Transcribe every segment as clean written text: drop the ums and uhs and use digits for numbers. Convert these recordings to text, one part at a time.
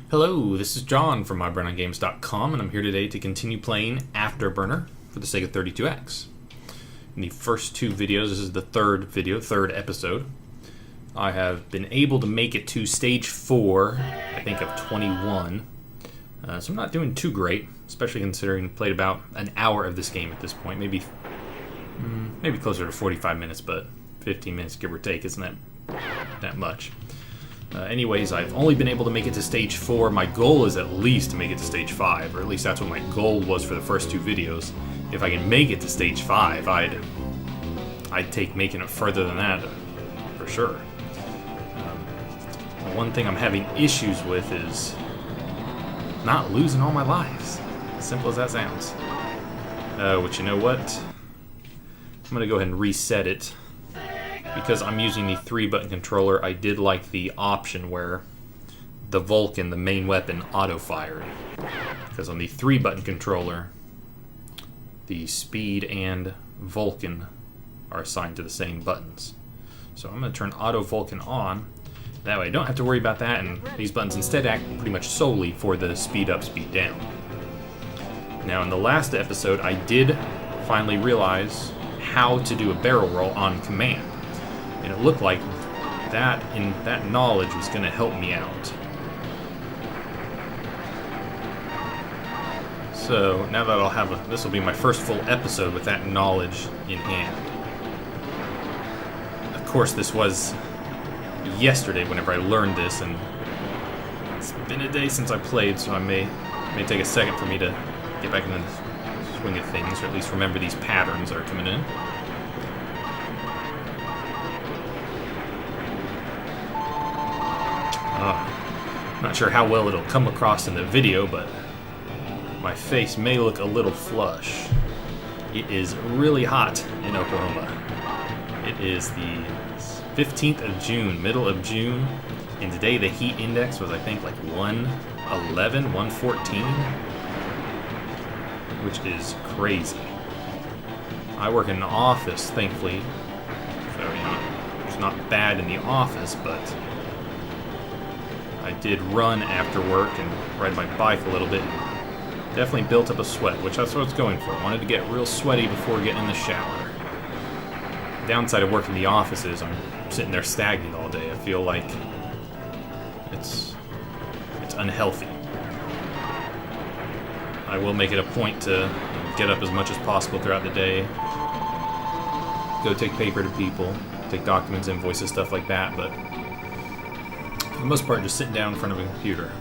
Hello, this is John from MyBrainOnGames.com, and I'm here today to continue playing Afterburner for the Sega 32X. In the first two videos, this is the third episode, I have been able to make it to stage 4, I think of 21. So I'm not doing too great, especially considering I played about an hour of this game at this point, maybe closer to 45 minutes, but 15 minutes give or take isn't that much. Anyways, I've only been able to make it to stage 4. My goal is at least to make it to stage 5, or at least that's what my goal was for the first two videos. If I can make it to stage 5, I'd take making it further than that, for sure. The one thing I'm having issues with is not losing all my lives. As simple as that sounds. But you know what? I'm going to go ahead and reset it. Because I'm using the 3-button controller, I did like the option where the Vulcan, the main weapon, auto-fired. Because on the 3-button controller, the speed and Vulcan are assigned to the same buttons. So I'm going to turn Auto Vulcan on. That way I don't have to worry about that, and these buttons instead act pretty much solely for the speed up, speed down. Now in the last episode, I did finally realize how to do a barrel roll on command. And it looked like that knowledge was going to help me out. So now that I'll have this will be my first full episode with that knowledge in hand. Of course, this was yesterday whenever I learned this, and it's been a day since I played, so I may take a second for me to get back into the swing of things, or at least remember these patterns that are coming in. Not sure how well it'll come across in the video, but my face may look a little flush. It is really hot in Oklahoma. It is the 15th of June, middle of June, and today the heat index was, I think, like 111, 114, which is crazy. I work in an office, thankfully, so, you know, it's not bad in the office, but I did run after work and ride my bike a little bit. Definitely built up a sweat, which that's what I was going for. I wanted to get real sweaty before getting in the shower. The downside of working in the office is I'm sitting there stagnant all day. I feel like it's unhealthy. I will make it a point to get up as much as possible throughout the day. Go take paper to people, take documents, invoices, stuff like that, but for the most part, just sitting down in front of a computer.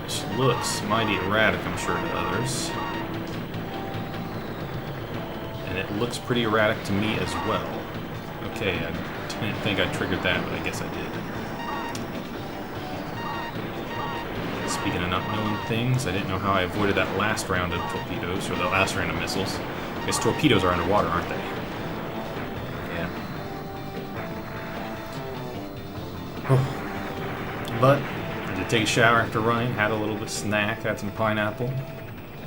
This looks mighty erratic, I'm sure, to others. And it looks pretty erratic to me as well. Okay, I didn't think I triggered that, but I guess I did. Speaking of not knowing things, I didn't know how I avoided that last round of torpedoes, or the last round of missiles. I guess torpedoes are underwater, aren't they? Yeah. But I did take a shower after running, had a little bit of snack, had some pineapple.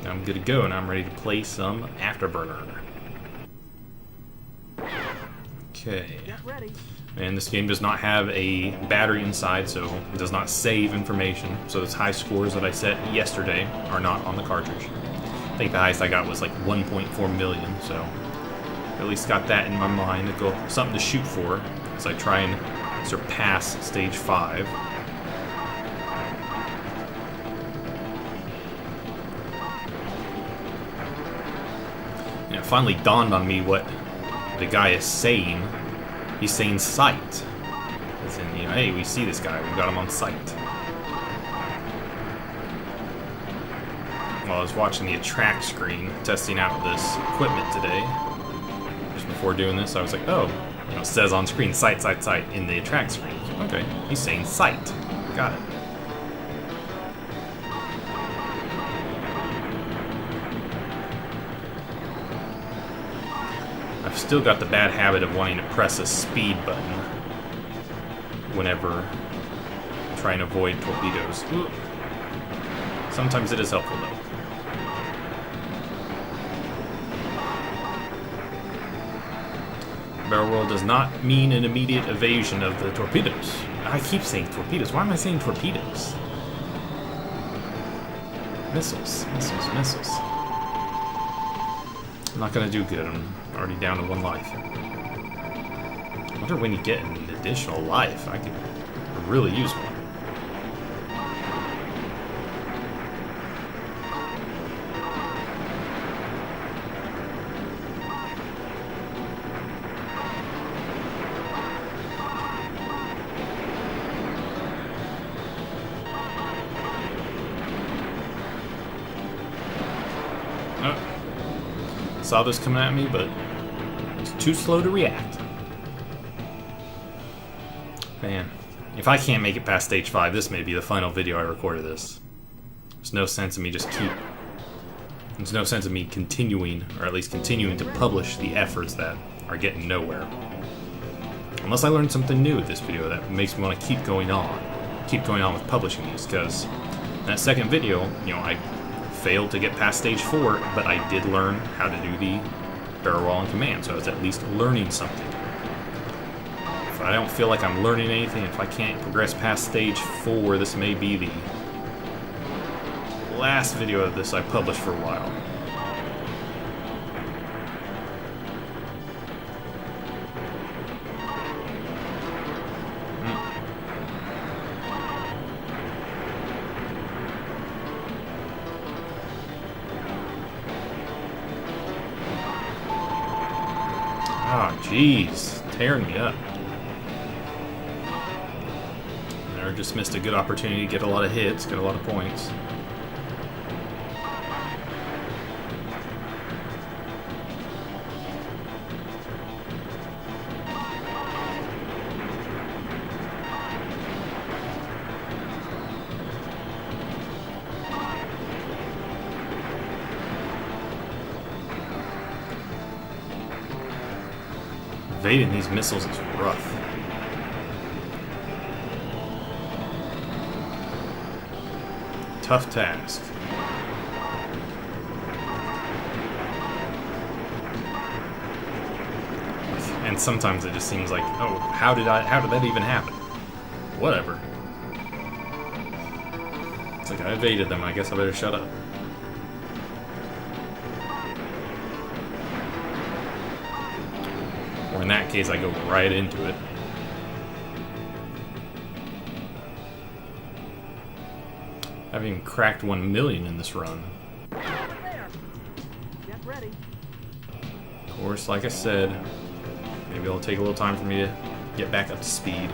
I'm good to go, and I'm ready to play some Afterburner. Okay. And this game does not have a battery inside, so it does not save information. So those high scores that I set yesterday are not on the cartridge. I think the highest I got was like 1.4 million, so at least got that in my mind. Something to shoot for as I try and surpass stage 5. And it finally dawned on me what the guy is saying. He's saying sight. As in, you know, hey, we see this guy, we've got him on sight. While I was watching the attract screen, testing out this equipment today, just before doing this, I was like, oh, you know, it says on screen, sight, sight, sight, in the attract screen. Okay, he's saying sight. Got it. I've still got the bad habit of wanting to press a speed button whenever I try and avoid torpedoes. Ooh. Sometimes it is helpful, though. Barrel roll does not mean an immediate evasion of the torpedoes. I keep saying torpedoes. Why am I saying torpedoes? Missiles, missiles, missiles. I'm not gonna do good. I'm already down to 1 life. I wonder when you get an additional life. I could really use one. Saw this coming at me, but it's too slow to react. Man, if I can't make it past stage 5, this may be the final video I record of this. There's no sense in me There's no sense in me continuing, or at least continuing to publish the efforts that are getting nowhere. Unless I learn something new with this video that makes me want to keep going on with publishing these, because in that second video, I failed to get past stage 4, but I did learn how to do the barrel roll in command, so I was at least learning something. If I don't feel like I'm learning anything, if I can't progress past stage 4, this may be the last video of this I published for a while. Oh, jeez. Tearing me up. There, just missed a good opportunity to get a lot of hits, get a lot of points. Evading these missiles is rough. Tough task. And sometimes it just seems like, oh, how did that even happen? Whatever. It's like I evaded them, I guess I better shut up. Or in that case, I go right into it. I've even cracked 1 million in this run. Of course, like I said, maybe it'll take a little time for me to get back up to speed.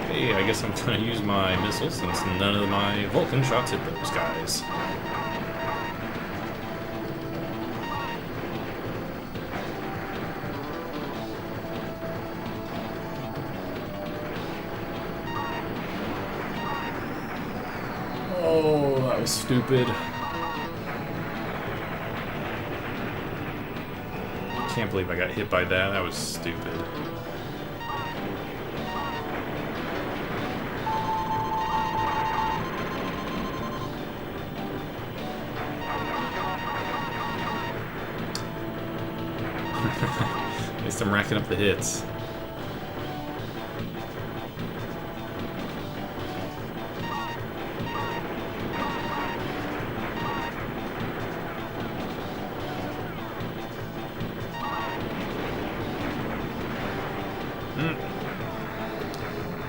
Okay, I guess I'm gonna use my missiles since none of my Vulcan shots hit those guys. Oh, that was stupid. Can't believe I got hit by that. That was stupid. At least I'm racking up the hits.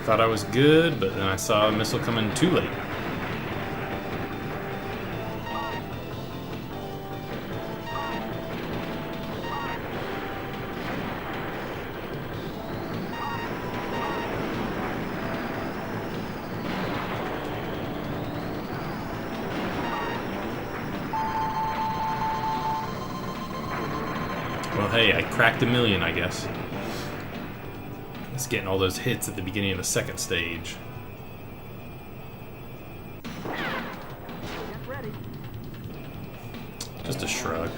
Thought I was good, but then I saw a missile coming too late. Well, hey, I cracked 1 million, I guess. It's getting all those hits at the beginning of the second stage. Just a shrug.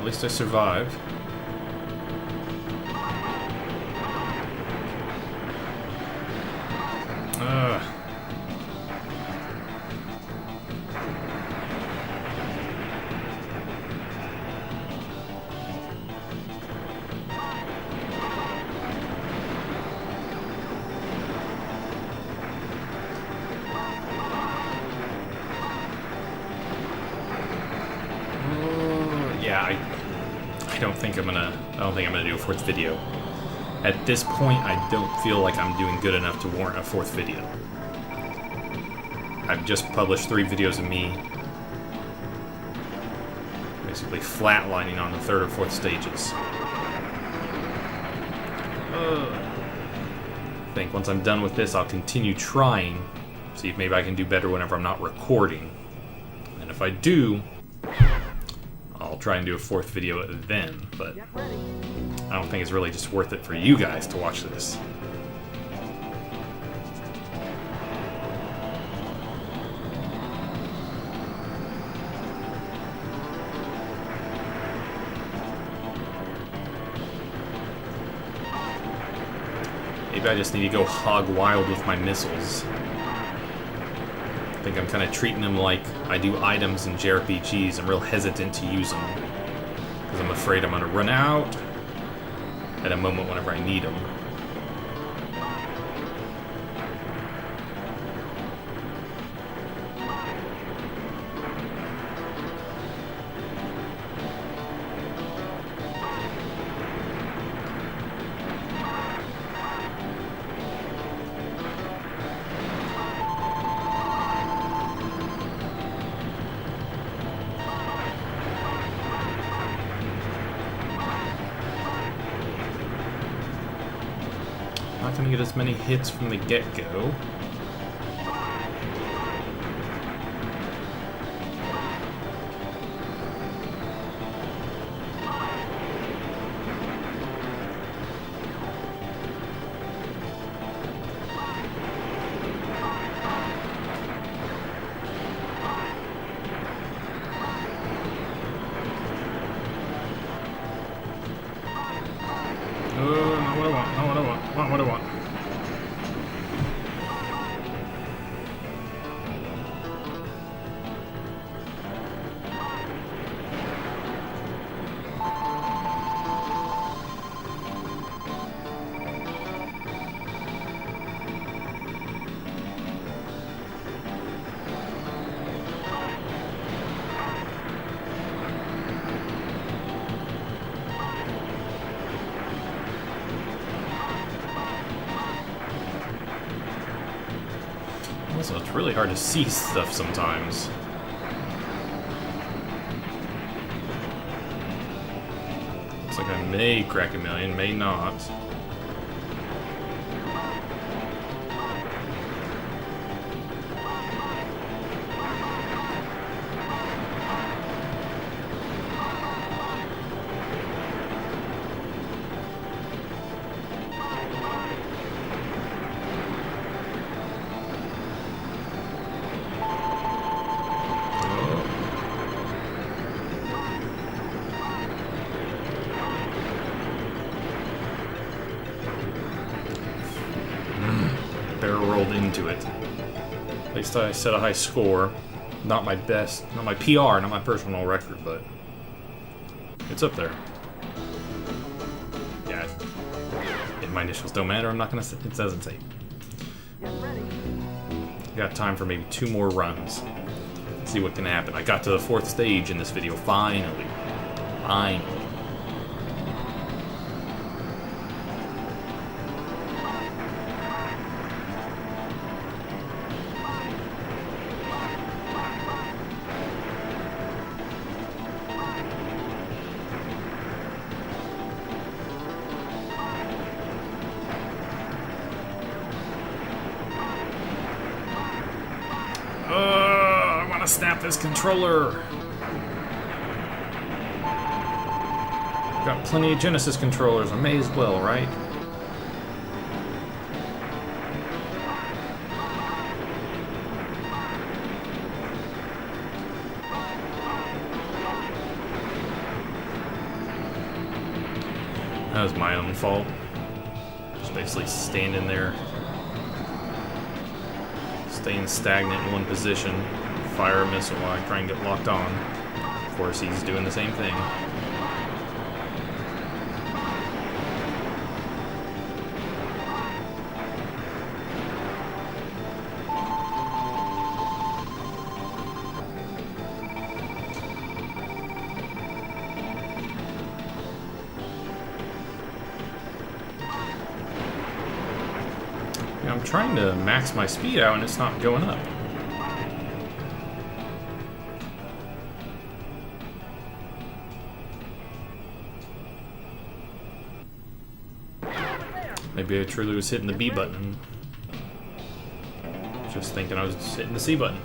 at least I survived. Yeah, I don't think I'm gonna do a fourth video. At this point, I don't feel like I'm doing good enough to warrant a fourth video. I've just published 3 videos of me basically flatlining on the 3rd or 4th stages. I think once I'm done with this, I'll continue trying, see if maybe I can do better whenever I'm not recording. And if I do, I'll try and do a 4th video then, but I don't think it's really just worth it for you guys to watch this. Maybe I just need to go hog wild with my missiles. I think I'm kind of treating them like I do items in JRPGs. I'm real hesitant to use them because I'm afraid I'm going to run out at a moment whenever I need them. Not going to get as many hits from the get-go. What do I want? Also, it's really hard to see stuff sometimes. Looks like I may crack a million, may not. Barrel rolled into it. At least I set a high score. Not my best, not my PR, not my personal record, but it's up there. Yeah, my initials don't matter. I'm not gonna. It doesn't say. Got time for maybe 2 more runs. Let's see what can happen. I got to the 4th stage in this video. Finally. I want to snap this controller. Got plenty of Genesis controllers. I may as well, right? That was my own fault. Just basically standing there, staying stagnant in one position, fire a missile while I try and get locked on. Of course, he's doing the same thing. I'm trying to max my speed out and it's not going up. Maybe I truly was hitting the B button. Just thinking I was hitting the C button.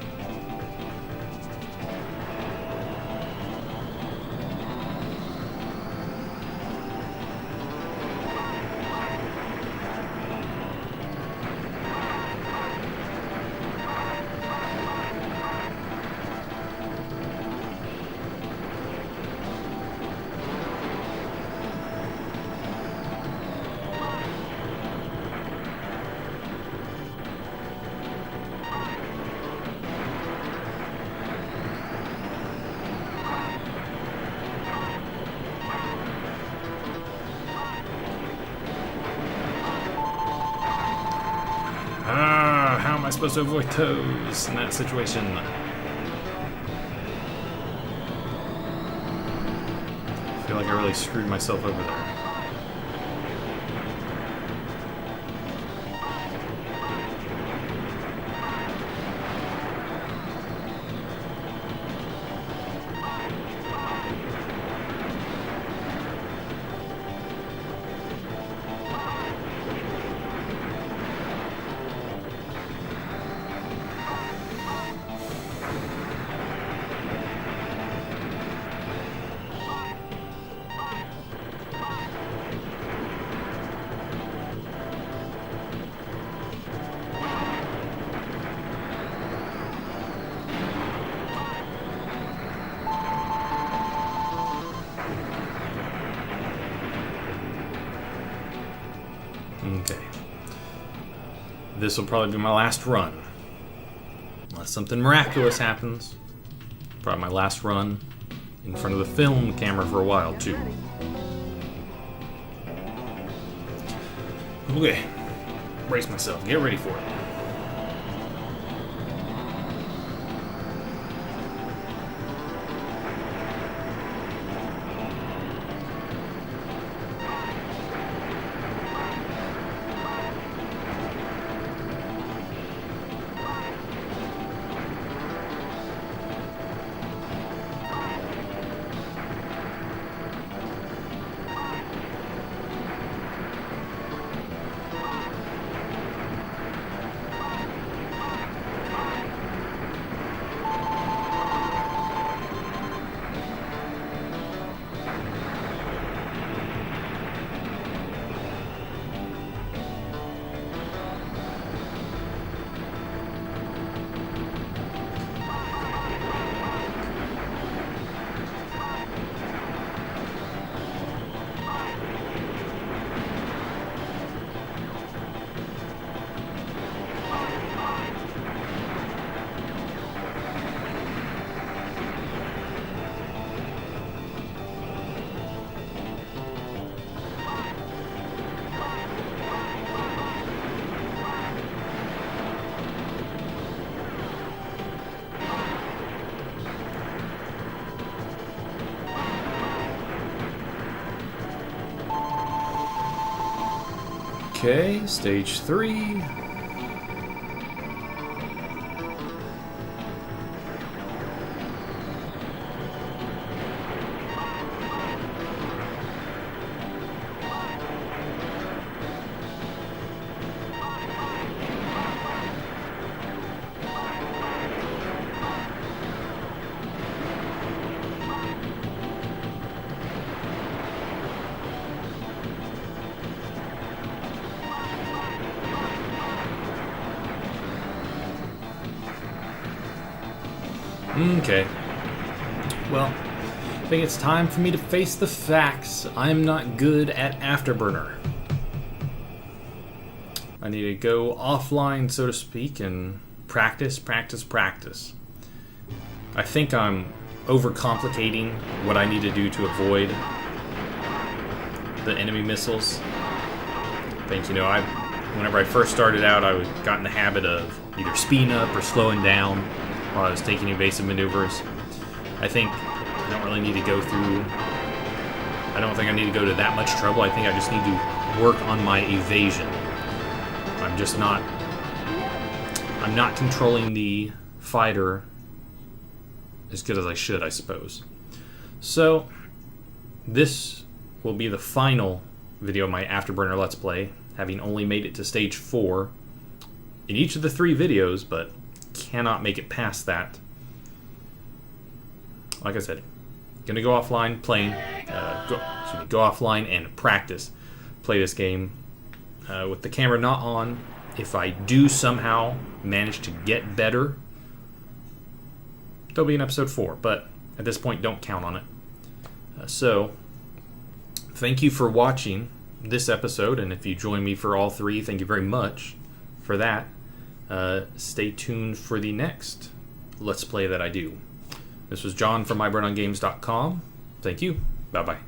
How am I supposed to avoid toes in that situation? I feel like I really screwed myself over there. Okay. This will probably be my last run. Unless something miraculous happens. Probably my last run in front of the film camera for a while, too. Okay. Brace myself. Get ready for it. Okay, stage 3. Okay. Well, I think it's time for me to face the facts. I'm not good at Afterburner. I need to go offline, so to speak, and practice. I think I'm overcomplicating what I need to do to avoid the enemy missiles. I think, whenever I first started out, I got in the habit of either speeding up or slowing down while I was taking evasive maneuvers. I think I don't really need to go through... I don't think I need to go to that much trouble. I think I just need to work on my evasion. I'm not controlling the fighter as good as I should, I suppose. So, this will be the final video of my Afterburner Let's Play, having only made it to stage 4 in each of the 3 videos, but cannot make it past that. Like I said, gonna go offline go offline and practice play this game with the camera not on. If I do somehow manage to get better, there'll be an episode 4, but at this point, don't count on it. So, thank you for watching this episode, and if you join me for all 3, thank you very much for that. Stay tuned for the next Let's Play that I do. This was John from MyBurnOnGames.com. Thank you. Bye-bye.